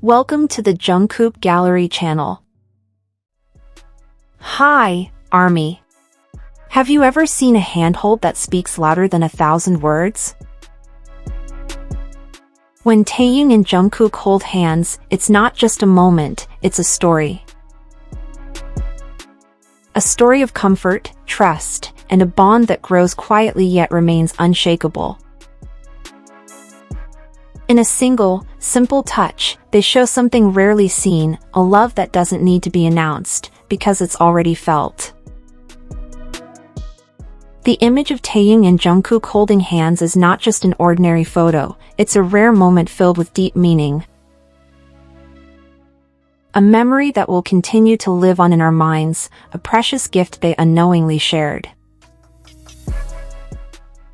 Welcome to the Jungkook Gallery channel. Hi, ARMY. Have you ever seen a handhold that speaks louder than 1,000 words? When Taehyung and Jungkook hold hands, it's not just a moment, it's a story. A story of comfort, trust, and a bond that grows quietly yet remains unshakable. In a single, simple touch, they show something rarely seen, a love that doesn't need to be announced, because it's already felt. The image of Taehyung and Jungkook holding hands is not just an ordinary photo, it's a rare moment filled with deep meaning. A memory that will continue to live on in our minds, a precious gift they unknowingly shared.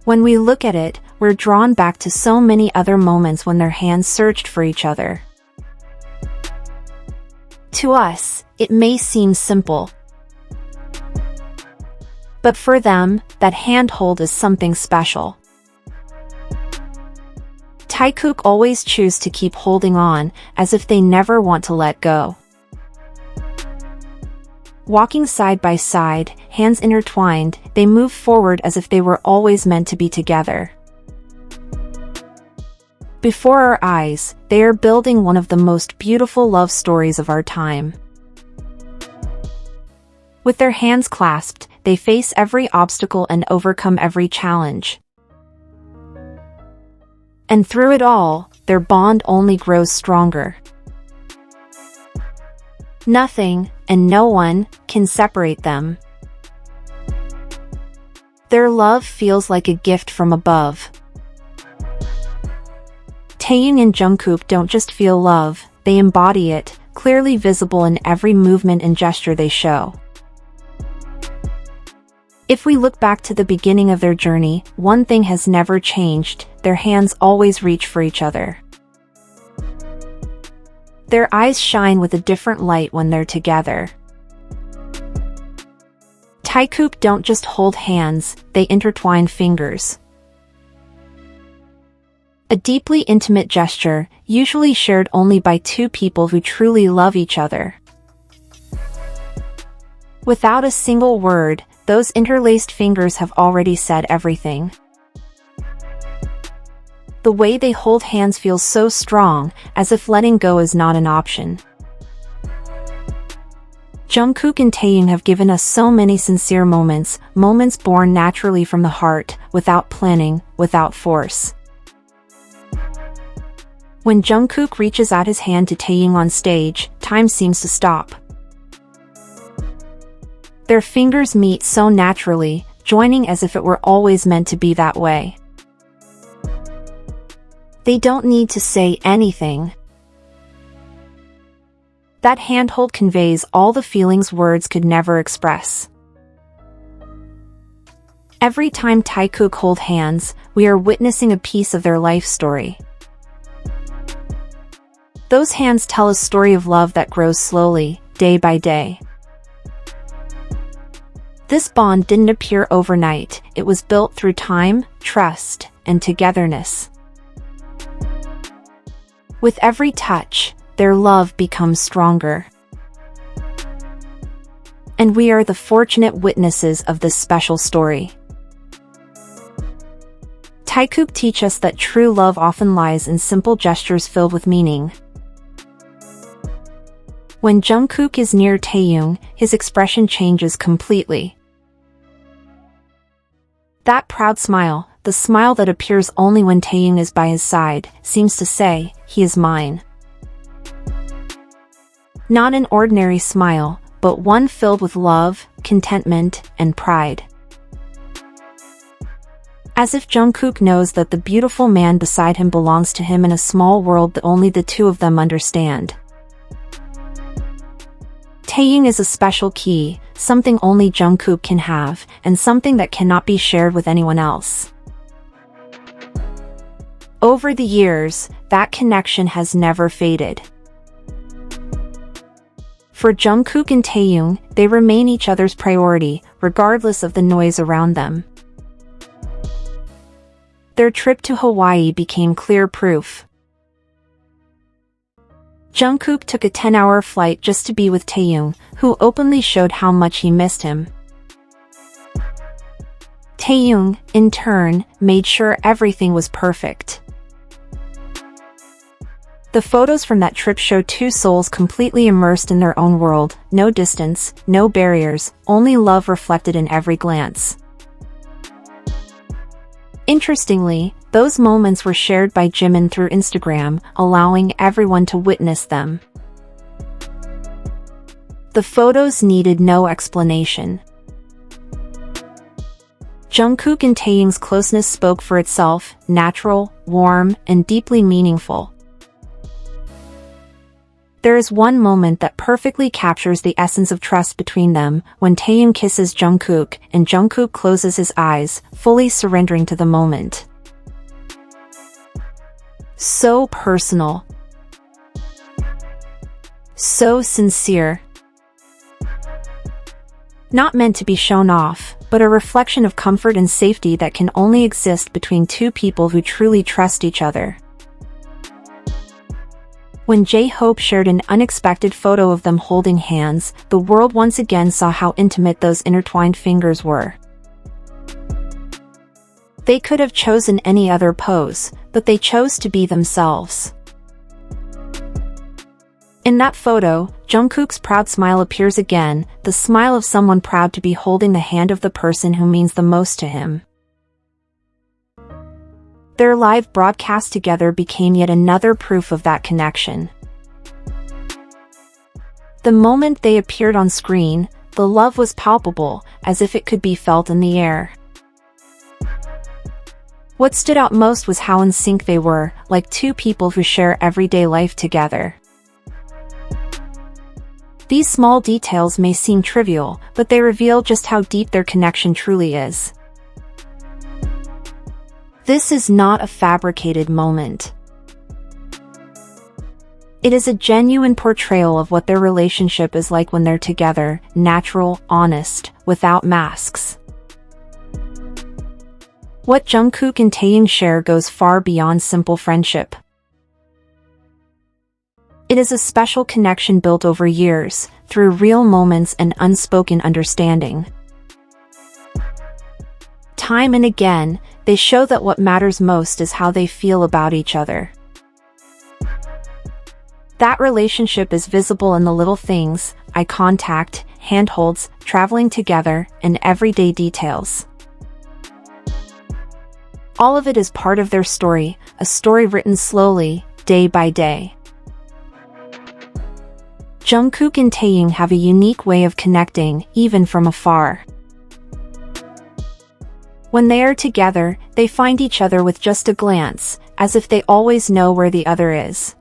When we look at it, we're drawn back to so many other moments when their hands searched for each other. To us, it may seem simple. But for them, that handhold is something special. TAEKOOK always choose to keep holding on, as if they never want to let go. Walking side by side, hands intertwined, they move forward as if they were always meant to be together. Before our eyes, they are building one of the most beautiful love stories of our time. With their hands clasped, they face every obstacle and overcome every challenge. And through it all, their bond only grows stronger. Nothing, and no one, can separate them. Their love feels like a gift from above. Taehyung and Jungkook don't just feel love, they embody it, clearly visible in every movement and gesture they show. If we look back to the beginning of their journey, one thing has never changed, their hands always reach for each other. Their eyes shine with a different light when they're together. TAEKOOK don't just hold hands, they intertwine fingers. A deeply intimate gesture, usually shared only by two people who truly love each other. Without a single word, those interlaced fingers have already said everything. The way they hold hands feels so strong, as if letting go is not an option. Jungkook and Taehyung have given us so many sincere moments, moments born naturally from the heart, without planning, without force. When Jungkook reaches out his hand to Taehyung on stage, time seems to stop. Their fingers meet so naturally, joining as if it were always meant to be that way. They don't need to say anything. That handhold conveys all the feelings words could never express. Every time TAEKOOK hold hands, we are witnessing a piece of their life story. Those hands tell a story of love that grows slowly, day by day. This bond didn't appear overnight, it was built through time, trust, and togetherness. With every touch, their love becomes stronger. And we are the fortunate witnesses of this special story. TAEKOOK teach us that true love often lies in simple gestures filled with meaning. When Jungkook is near Taehyung, his expression changes completely. That proud smile, the smile that appears only when Taehyung is by his side, seems to say, "He is mine." Not an ordinary smile, but one filled with love, contentment, and pride. As if Jungkook knows that the beautiful man beside him belongs to him in a small world that only the two of them understand. Taehyung is a special key, something only Jungkook can have, and something that cannot be shared with anyone else. Over the years, that connection has never faded. For Jungkook and Taehyung, they remain each other's priority, regardless of the noise around them. Their trip to Hawaii became clear proof. Jungkook took a 10-hour flight just to be with Taehyung, who openly showed how much he missed him. Taehyung, in turn, made sure everything was perfect. The photos from that trip show two souls completely immersed in their own world, no distance, no barriers, only love reflected in every glance. Interestingly, those moments were shared by Jimin through Instagram, allowing everyone to witness them. The photos needed no explanation. Jungkook and Taehyung's closeness spoke for itself, natural, warm, and deeply meaningful. There is one moment that perfectly captures the essence of trust between them, when Taehyung kisses Jungkook, and Jungkook closes his eyes, fully surrendering to the moment. So personal. So sincere. Not meant to be shown off, but a reflection of comfort and safety that can only exist between two people who truly trust each other. When J-Hope shared an unexpected photo of them holding hands, the world once again saw how intimate those intertwined fingers were. They could have chosen any other pose, but they chose to be themselves. In that photo, Jungkook's proud smile appears again, the smile of someone proud to be holding the hand of the person who means the most to him. Their live broadcast together became yet another proof of that connection. The moment they appeared on screen, the love was palpable, as if it could be felt in the air. What stood out most was how in sync they were, like two people who share everyday life together. These small details may seem trivial, but they reveal just how deep their connection truly is. This is not a fabricated moment. It is a genuine portrayal of what their relationship is like when they're together, natural, honest, without masks. What Jungkook and Taehyung share goes far beyond simple friendship. It is a special connection built over years, through real moments and unspoken understanding. Time and again, they show that what matters most is how they feel about each other. That relationship is visible in the little things, eye contact, handholds, traveling together, and everyday details. All of it is part of their story, a story written slowly, day by day. Jungkook and Taehyung have a unique way of connecting, even from afar. When they are together, they find each other with just a glance, as if they always know where the other is.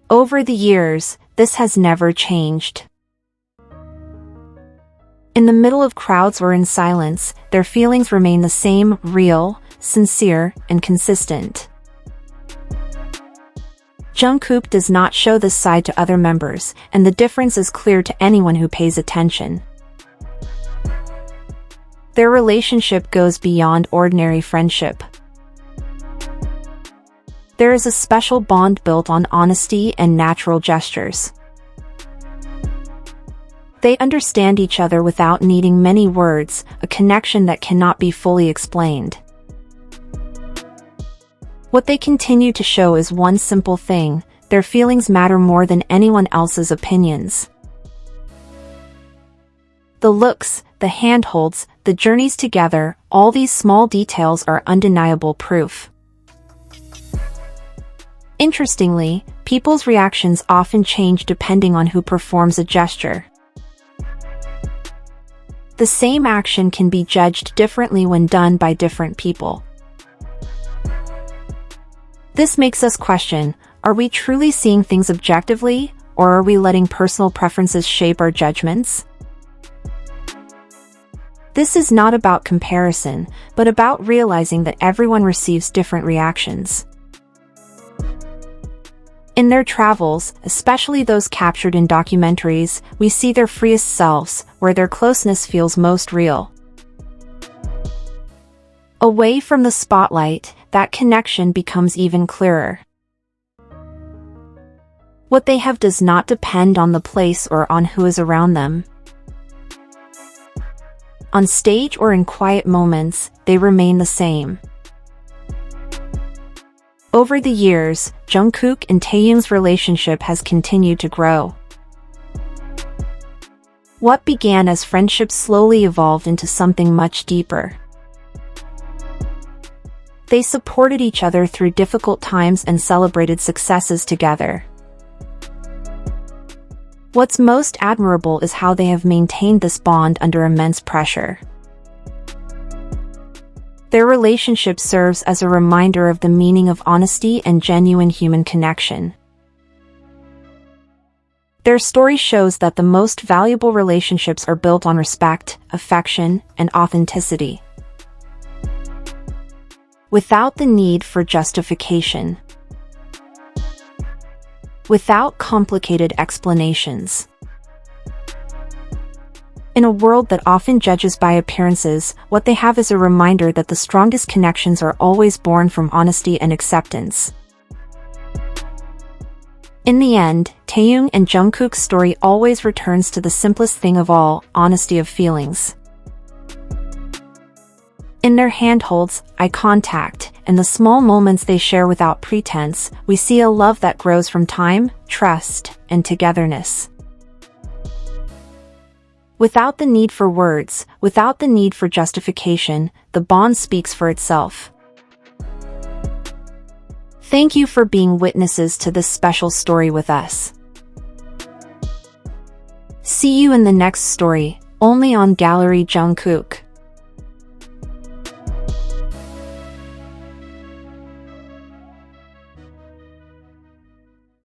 Over the years, this has never changed. In the middle of crowds or in silence, their feelings remain the same, real, sincere, and consistent. Jungkook does not show this side to other members, and the difference is clear to anyone who pays attention. Their relationship goes beyond ordinary friendship. There is a special bond built on honesty and natural gestures. They understand each other without needing many words, a connection that cannot be fully explained. What they continue to show is one simple thing: their feelings matter more than anyone else's opinions. The looks, the handholds, the journeys together, all these small details are undeniable proof. Interestingly, people's reactions often change depending on who performs a gesture. The same action can be judged differently when done by different people. This makes us question, are we truly seeing things objectively, or are we letting personal preferences shape our judgments? This is not about comparison, but about realizing that everyone receives different reactions. In their travels, especially those captured in documentaries, we see their freest selves, where their closeness feels most real. Away from the spotlight, that connection becomes even clearer. What they have does not depend on the place or on who is around them. On stage or in quiet moments, they remain the same. Over the years, Jungkook and Taehyung's relationship has continued to grow. What began as friendship slowly evolved into something much deeper. They supported each other through difficult times and celebrated successes together. What's most admirable is how they have maintained this bond under immense pressure. Their relationship serves as a reminder of the meaning of honesty and genuine human connection. Their story shows that the most valuable relationships are built on respect, affection, and authenticity, without the need for justification, without complicated explanations. In a world that often judges by appearances, what they have is a reminder that the strongest connections are always born from honesty and acceptance. In the end, Taehyung and Jungkook's story always returns to the simplest thing of all, honesty of feelings. In their handholds, eye contact, and the small moments they share without pretense, we see a love that grows from time, trust, and togetherness. Without the need for words, without the need for justification, the bond speaks for itself. Thank you for being witnesses to this special story with us. See you in the next story, only on Gallery Jungkook.